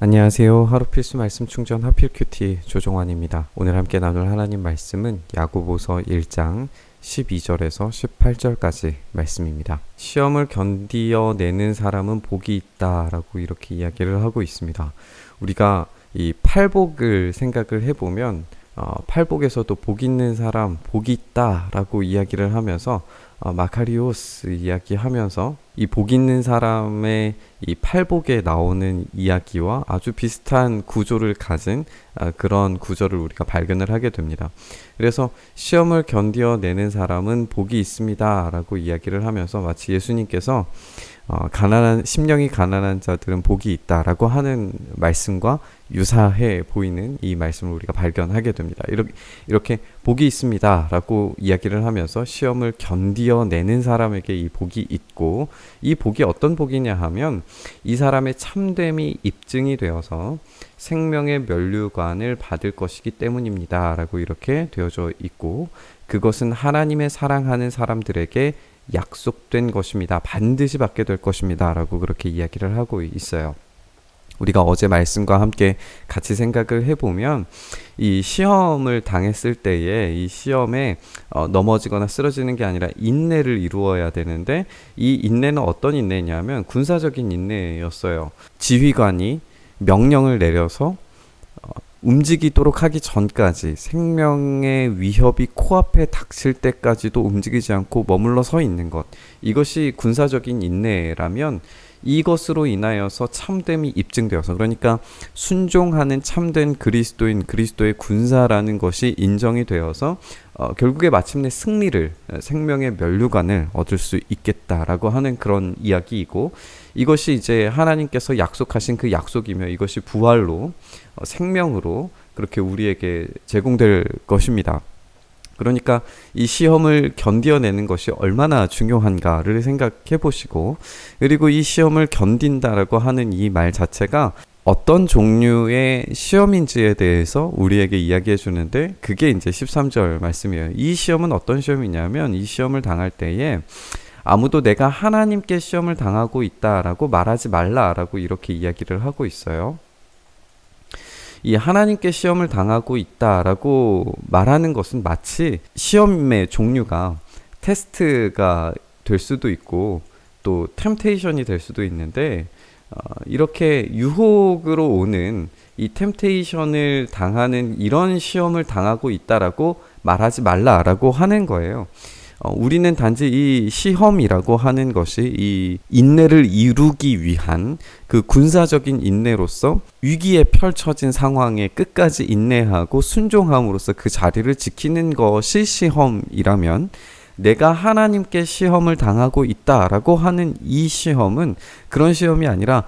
안녕하세요. 하루 필수 말씀 충전 하필 큐티 조종환입니다. 오늘 함께 나눌 하나님 말씀은 야고보서 1장 12절에서 18절까지 말씀입니다. 시험을 견디어내는 사람은 복이 있다라고 이렇게 이야기를 하고 있습니다. 우리가 이 팔복을 생각을 해보면 팔복에서도 복 있는 사람, 복이 있다라고 이야기를 하면서 마카리오스 이야기하면서 이 복 있는 사람의 이 팔복에 나오는 이야기와 아주 비슷한 구조를 가진 그런 구절을 우리가 발견을 하게 됩니다. 그래서 시험을 견뎌내는 사람은 복이 있습니다 라고 이야기를 하면서 마치 예수님께서 심령이 가난한 자들은 복이 있다라고 하는 말씀과 유사해 보이는 이 말씀을 우리가 발견하게 됩니다. 이렇게 복이 있습니다 라고 이야기를 하면서 시험을 견디어내는 사람에게 이 복이 있고, 이 복이 어떤 복이냐 하면 이 사람의 참됨이 입증이 되어서 생명의 면류관을 받을 것이기 때문입니다 라고 이렇게 되어져 있고, 그것은 하나님의 사랑하는 사람들에게 약속된 것입니다. 반드시 받게 될 것입니다 라고 그렇게 이야기를 하고 있어요. 우리가 어제 말씀과 함께 같이 생각을 해보면 이 시험을 당했을 때에 이 시험에 넘어지거나 쓰러지는 게 아니라 인내를 이루어야 되는데, 이 인내는 어떤 인내냐면 군사적인 인내였어요. 지휘관이 명령을 내려서 움직이도록 하기 전까지, 생명의 위협이 코앞에 닥칠 때까지도 움직이지 않고 머물러 서 있는 것, 이것이 군사적인 인내라면 이것으로 인하여서 참됨이 입증되어서, 그러니까 순종하는 참된 그리스도인, 그리스도의 군사라는 것이 인정이 되어서 결국에 마침내 승리를, 생명의 면류관을 얻을 수 있겠다라고 하는 그런 이야기이고, 이것이 이제 하나님께서 약속하신 그 약속이며 이것이 부활로, 생명으로 그렇게 우리에게 제공될 것입니다. 그러니까 이 시험을 견뎌내는 것이 얼마나 중요한가를 생각해 보시고, 그리고 이 시험을 견딘다라고 하는 이 말 자체가 어떤 종류의 시험인지에 대해서 우리에게 이야기해 주는데, 그게 이제 13절 말씀이에요. 이 시험은 어떤 시험이냐면, 이 시험을 당할 때에 아무도 내가 하나님께 시험을 당하고 있다라고 말하지 말라라고 이렇게 이야기를 하고 있어요. 이 하나님께 시험을 당하고 있다라고 말하는 것은 마치 시험의 종류가 테스트가 될 수도 있고 또 템테이션이 될 수도 있는데, 이렇게 유혹으로 오는 이 템테이션을 당하는 이런 시험을 당하고 있다라고 말하지 말라라고 하는 거예요. 우리는 단지 이 시험이라고 하는 것이 이 인내를 이루기 위한 그 군사적인 인내로서 위기에 펼쳐진 상황에 끝까지 인내하고 순종함으로써 그 자리를 지키는 것이 시험이라면, 내가 하나님께 시험을 당하고 있다라고 하는 이 시험은 그런 시험이 아니라,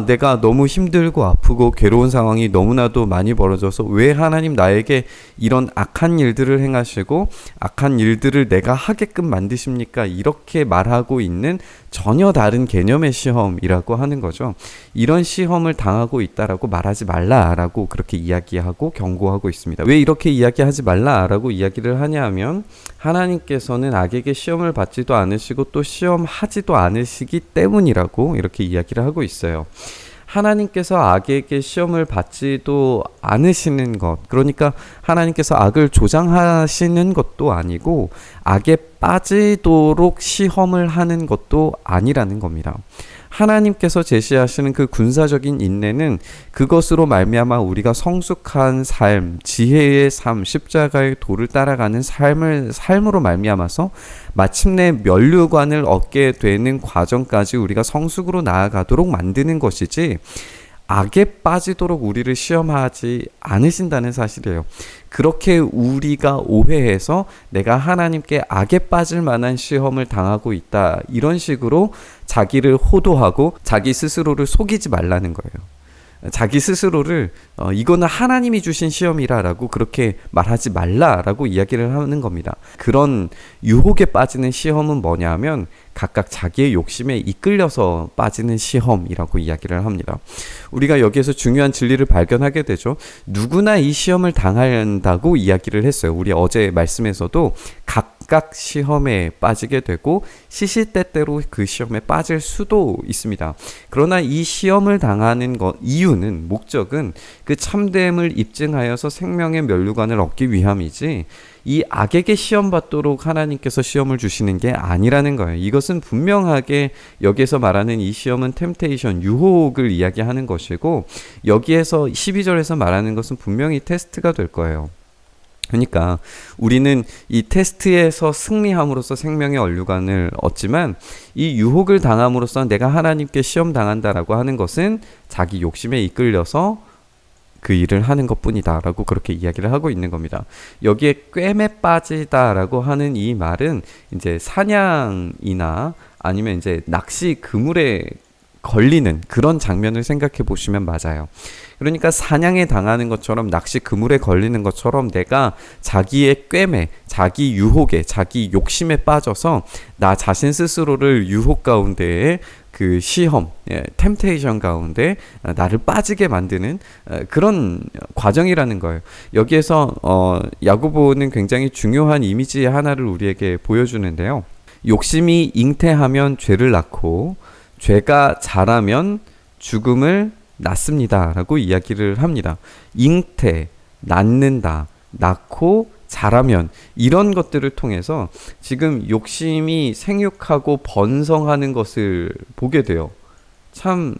내가 너무 힘들고 아프고 괴로운 상황이 너무나도 많이 벌어져서 왜 하나님 나에게 이런 악한 일들을 행하시고 악한 일들을 내가 하게끔 만드십니까? 이렇게 말하고 있는 전혀 다른 개념의 시험이라고 하는 거죠. 이런 시험을 당하고 있다라고 말하지 말라라고 그렇게 이야기하고 경고하고 있습니다. 왜 이렇게 이야기하지 말라라고 이야기를 하냐면, 하나님께서는 악에게 시험을 받지도 않으시고 또 시험하지도 않으시기 때문이라고 이렇게 이야기를 하고 있어요. 하나님께서 악에게 시험을 받지도 않으시는 것, 그러니까 하나님께서 악을 조장하시는 것도 아니고 악에 빠지도록 시험을 하는 것도 아니라는 겁니다. 하나님께서 제시하시는 그 군사적인 인내는 그것으로 말미암아 우리가 성숙한 삶, 지혜의 삶, 십자가의 도를 따라가는 삶으로 말미암아서 마침내 면류관을 얻게 되는 과정까지 우리가 성숙으로 나아가도록 만드는 것이지, 악에 빠지도록 우리를 시험하지 않으신다는 사실이에요. 그렇게 우리가 오해해서 내가 하나님께 악에 빠질 만한 시험을 당하고 있다, 이런 식으로 자기를 호도하고 자기 스스로를 속이지 말라는 거예요. 자기 스스로를 이거는 하나님이 주신 시험이라라고 그렇게 말하지 말라라고 이야기를 하는 겁니다. 그런 유혹에 빠지는 시험은 뭐냐면 각각 자기의 욕심에 이끌려서 빠지는 시험이라고 이야기를 합니다. 우리가 여기에서 중요한 진리를 발견하게 되죠. 누구나 이 시험을 당한다고 이야기를 했어요. 우리 어제 말씀에서도 각각 시험에 빠지게 되고 시시때때로 그 시험에 빠질 수도 있습니다. 그러나 이 시험을 당하는 이유는, 목적은 그 참됨을 입증하여서 생명의 면류관을 얻기 위함이지, 이 악에게 시험 받도록 하나님께서 시험을 주시는 게 아니라는 거예요. 이것은 분명하게 여기에서 말하는 이 시험은 템테이션, 유혹을 이야기하는 것이고, 여기에서 12절에서 말하는 것은 분명히 테스트가 될 거예요. 그러니까 우리는 이 테스트에서 승리함으로써 생명의 면류관을 얻지만, 이 유혹을 당함으로써 내가 하나님께 시험 당한다라고 하는 것은 자기 욕심에 이끌려서 그 일을 하는 것뿐이다 라고 그렇게 이야기를 하고 있는 겁니다. 여기에 꿰매 빠지다라고 하는 이 말은 이제 사냥이나 아니면 이제 낚시 그물에 걸리는 그런 장면을 생각해 보시면 맞아요. 그러니까 사냥에 당하는 것처럼, 낚시 그물에 걸리는 것처럼 내가 자기의 꿰매, 자기 유혹에, 자기 욕심에 빠져서 나 자신 스스로를 유혹 가운데에 그 시험, 템테이션 가운데 나를 빠지게 만드는 그런 과정이라는 거예요. 여기에서 야고보는 굉장히 중요한 이미지 하나를 우리에게 보여주는데요. 욕심이 잉태하면 죄를 낳고 죄가 자라면 죽음을 낳습니다 라고 이야기를 합니다. 잉태, 낳는다, 낳고 자라면, 이런 것들을 통해서 지금 욕심이 생육하고 번성하는 것을 보게 돼요. 참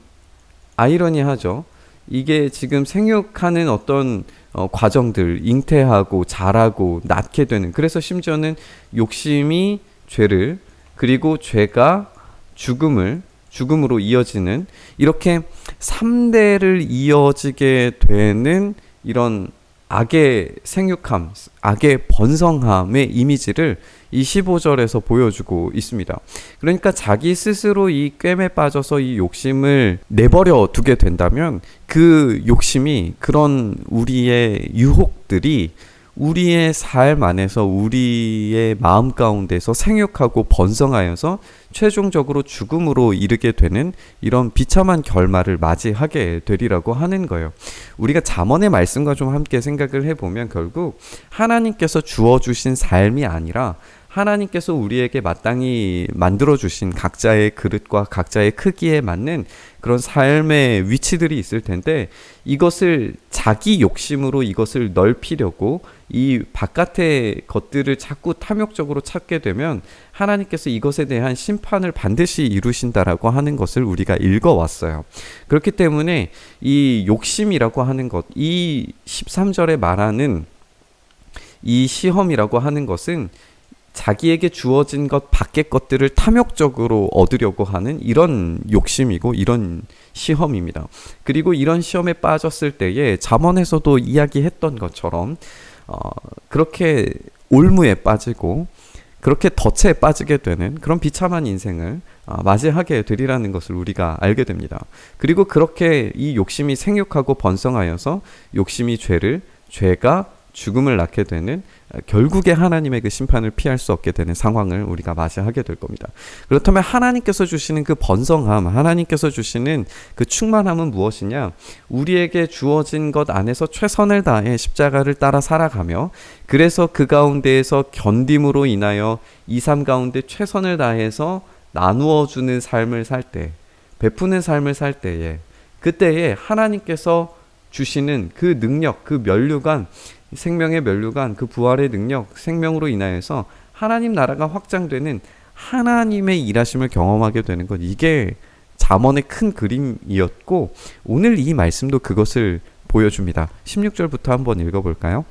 아이러니하죠. 이게 지금 생육하는 어떤 과정들, 잉태하고 자라고 낳게 되는, 그래서 심지어는 욕심이 죄를, 그리고 죄가 죽음으로 이어지는, 이렇게 3대를 이어지게 되는 이런 악의 생육함, 악의 번성함의 이미지를 이 15절에서 보여주고 있습니다. 그러니까 자기 스스로 이 꿰매 빠져서 이 욕심을 내버려 두게 된다면, 그 욕심이, 그런 우리의 유혹들이 우리의 삶 안에서, 우리의 마음 가운데서 생육하고 번성하여서 최종적으로 죽음으로 이르게 되는 이런 비참한 결말을 맞이하게 되리라고 하는 거예요. 우리가 잠언의 말씀과 좀 함께 생각을 해보면, 결국 하나님께서 주어주신 삶이 아니라 하나님께서 우리에게 마땅히 만들어주신 각자의 그릇과 각자의 크기에 맞는 그런 삶의 위치들이 있을 텐데, 이것을 자기 욕심으로 이것을 넓히려고 이 바깥의 것들을 자꾸 탐욕적으로 찾게 되면 하나님께서 이것에 대한 심판을 반드시 이루신다라고 하는 것을 우리가 읽어왔어요. 그렇기 때문에 이 욕심이라고 하는 것, 이 13절에 말하는 이 시험이라고 하는 것은 자기에게 주어진 것 밖의 것들을 탐욕적으로 얻으려고 하는 이런 욕심이고 이런 시험입니다. 그리고 이런 시험에 빠졌을 때에 잠언에서도 이야기했던 것처럼 그렇게 올무에 빠지고 그렇게 덫에 빠지게 되는 그런 비참한 인생을 맞이하게 되리라는 것을 우리가 알게 됩니다. 그리고 그렇게 이 욕심이 생육하고 번성하여서 욕심이 죄가 죽음을 낳게 되는, 결국에 하나님의 그 심판을 피할 수 없게 되는 상황을 우리가 맞이하게 될 겁니다. 그렇다면 하나님께서 주시는 그 번성함, 하나님께서 주시는 그 충만함은 무엇이냐? 우리에게 주어진 것 안에서 최선을 다해 십자가를 따라 살아가며, 그래서 그 가운데에서 견딤으로 인하여 이 삶 가운데 최선을 다해서 나누어 주는 삶을 살 때, 베푸는 삶을 살 때에, 그때에 하나님께서 주시는 그 능력, 그 면류관, 생명의 면류관, 그 부활의 능력, 생명으로 인하여서 하나님 나라가 확장되는 하나님의 일하심을 경험하게 되는 것, 이게 잠언의 큰 그림이었고, 오늘 이 말씀도 그것을 보여줍니다. 16절부터 한번 읽어볼까요?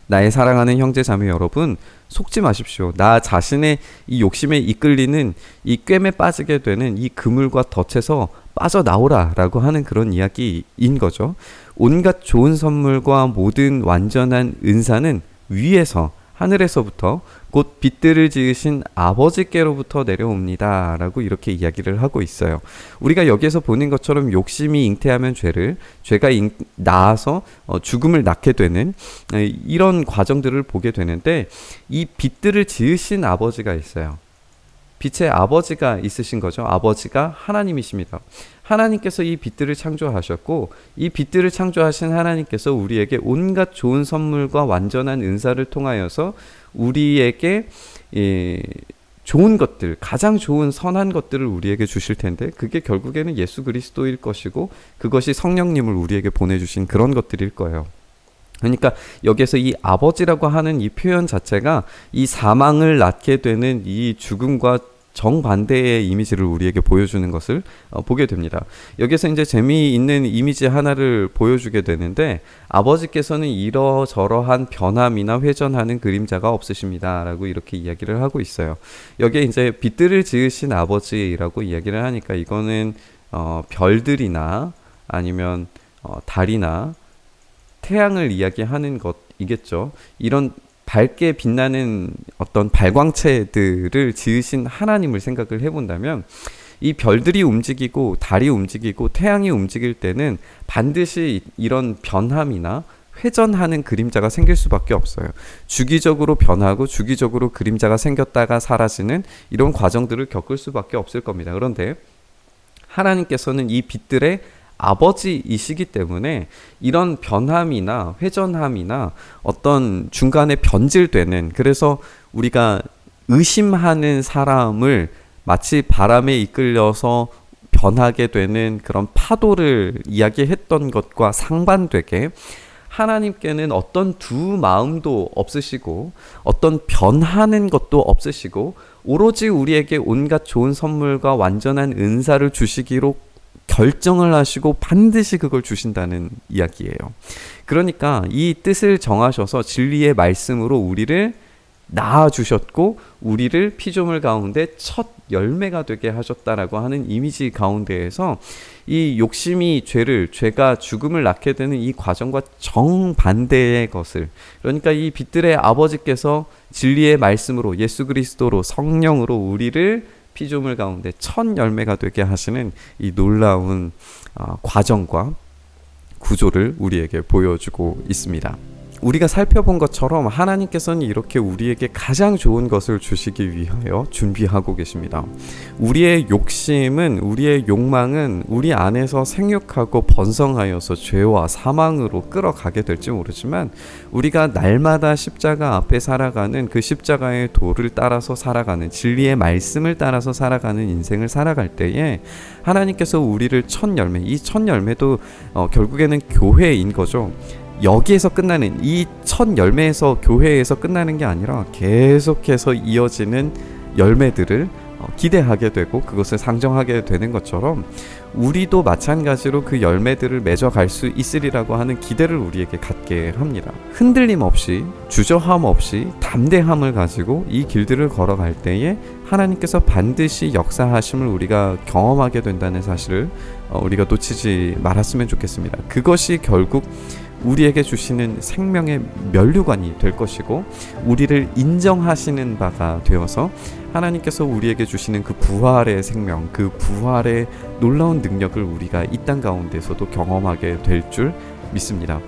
나의 사랑하는 형제 자매 여러분, 속지 마십시오. 나 자신의 이 욕심에 이끌리는 이 꿰매 빠지게 되는 이 그물과 덫에서 빠져나오라 라고 하는 그런 이야기인 거죠. 온갖 좋은 선물과 모든 완전한 은사는 위에서, 하늘에서부터 곧 빛들을 지으신 아버지께로부터 내려옵니다 라고 이렇게 이야기를 하고 있어요. 우리가 여기에서 보는 것처럼 욕심이 잉태하면 죄가 낳아서 죽음을 낳게 되는 이런 과정들을 보게 되는데, 이 빛들을 지으신 아버지가 있어요. 빛의 아버지가 있으신 거죠. 아버지가 하나님이십니다. 하나님께서 이 빛들을 창조하셨고 이 빛들을 창조하신 하나님께서 우리에게 온갖 좋은 선물과 완전한 은사를 통하여서 우리에게 좋은 것들, 가장 좋은 선한 것들을 우리에게 주실 텐데 그게 결국에는 예수 그리스도일 것이고 그것이 성령님을 우리에게 보내주신 그런 것들일 거예요. 그러니까 여기서 이 아버지라고 하는 이 표현 자체가 이 사망을 낳게 되는 이 죽음과 정반대의 이미지를 우리에게 보여주는 것을 보게 됩니다. 여기서 이제 재미있는 이미지 하나를 보여주게 되는데 아버지께서는 이러저러한 변함이나 회전하는 그림자가 없으십니다 라고 이렇게 이야기를 하고 있어요. 여기에 이제 빛들을 지으신 아버지라고 이야기를 하니까 이거는 별들이나 아니면 달이나 태양을 이야기하는 것이겠죠. 이런 밝게 빛나는 어떤 발광체들을 지으신 하나님을 생각을 해본다면 이 별들이 움직이고 달이 움직이고 태양이 움직일 때는 반드시 이런 변함이나 회전하는 그림자가 생길 수밖에 없어요. 주기적으로 변하고 주기적으로 그림자가 생겼다가 사라지는 이런 과정들을 겪을 수밖에 없을 겁니다. 그런데 하나님께서는 이 빛들의 아버지이시기 때문에 이런 변함이나 회전함이나 어떤 중간에 변질되는, 그래서 우리가 의심하는 사람을 마치 바람에 이끌려서 변하게 되는 그런 파도를 이야기했던 것과 상반되게 하나님께는 어떤 두 마음도 없으시고 어떤 변하는 것도 없으시고 오로지 우리에게 온갖 좋은 선물과 완전한 은사를 주시기로 결정을 하시고 반드시 그걸 주신다는 이야기예요. 그러니까 이 뜻을 정하셔서 진리의 말씀으로 우리를 낳아주셨고 우리를 피조물 가운데 첫 열매가 되게 하셨다라고 하는 이미지 가운데에서 이 욕심이 죄가 죽음을 낳게 되는 이 과정과 정반대의 것을, 그러니까 이 빛들의 아버지께서 진리의 말씀으로 예수 그리스도로 성령으로 우리를 피조물 가운데 첫 열매가 되게 하시는 이 놀라운 과정과 구조를 우리에게 보여주고 있습니다. 우리가 살펴본 것처럼 하나님께서는 이렇게 우리에게 가장 좋은 것을 주시기 위하여 준비하고 계십니다. 우리의 욕심은, 우리의 욕망은 우리 안에서 생육하고 번성하여서 죄와 사망으로 끌어가게 될지 모르지만 우리가 날마다 십자가 앞에 살아가는 그 십자가의 도를 따라서 살아가는, 진리의 말씀을 따라서 살아가는 인생을 살아갈 때에 하나님께서 우리를 첫 열매, 이 첫 열매도 결국에는 교회인 거죠. 여기에서 끝나는, 이 첫 열매에서, 교회에서 끝나는 게 아니라 계속해서 이어지는 열매들을 기대하게 되고 그것을 상정하게 되는 것처럼 우리도 마찬가지로 그 열매들을 맺어갈 수 있으리라고 하는 기대를 우리에게 갖게 합니다. 흔들림 없이, 주저함 없이 담대함을 가지고 이 길들을 걸어갈 때에 하나님께서 반드시 역사하심을 우리가 경험하게 된다는 사실을 우리가 놓치지 말았으면 좋겠습니다. 그것이 결국 우리에게 주시는 생명의 면류관이 될 것이고 우리를 인정하시는 바가 되어서 하나님께서 우리에게 주시는 그 부활의 생명, 그 부활의 놀라운 능력을 우리가 이 땅 가운데서도 경험하게 될 줄 믿습니다.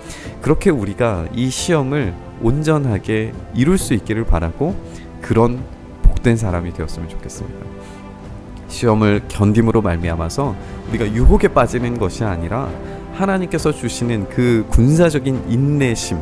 그렇게 우리가 이 시험을 온전하게 이룰 수 있기를 바라고 그런 복된 사람이 되었으면 좋겠습니다. 시험을 견딤으로 말미암아서 우리가 유혹에 빠지는 것이 아니라 하나님께서 주시는 그 군사적인 인내심,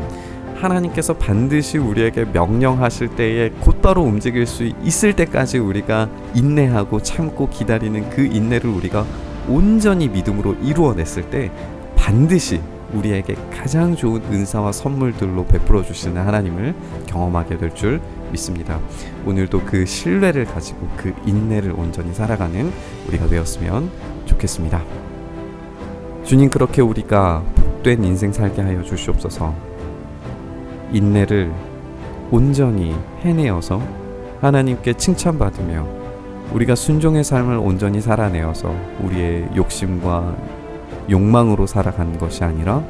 하나님께서 반드시 우리에게 명령하실 때에 곧바로 움직일 수 있을 때까지 우리가 인내하고 참고 기다리는 그 인내를 우리가 온전히 믿음으로 이루어냈을 때 반드시 우리에게 가장 좋은 은사와 선물들로 베풀어 주시는 하나님을 경험하게 될 줄 믿습니다. 오늘도 그 신뢰를 가지고 그 인내를 온전히 살아가는 우리가 되었으면 좋겠습니다. 주님, 그렇게 우리가 복된 인생 살게 하여 주시옵소서. 인내를 온전히 해내어서 하나님께 칭찬받으며 우리가 순종의 삶을 온전히 살아내어서 우리의 욕심과 욕망으로 살아가는 것이 아니라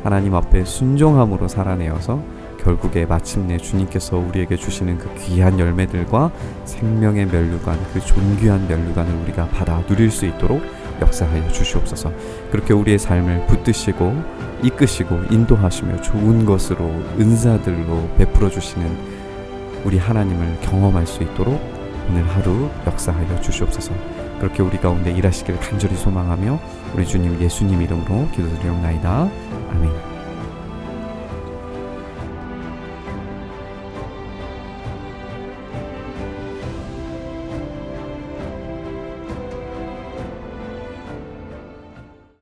하나님 앞에 순종함으로 살아내어서 결국에 마침내 주님께서 우리에게 주시는 그 귀한 열매들과 생명의 면류관, 그 존귀한 면류관을 우리가 받아 누릴 수 있도록 역사하여 주시옵소서. 그렇게 우리의 삶을 붙드시고 이끄시고 인도하시며 좋은 것으로, 은사들로 베풀어 주시는 우리 하나님을 경험할 수 있도록 오늘 하루 역사하여 주시옵소서. 그렇게 우리 가운데 일하시기를 간절히 소망하며 우리 주님 예수님 이름으로 기도드리옵나이다. 아멘.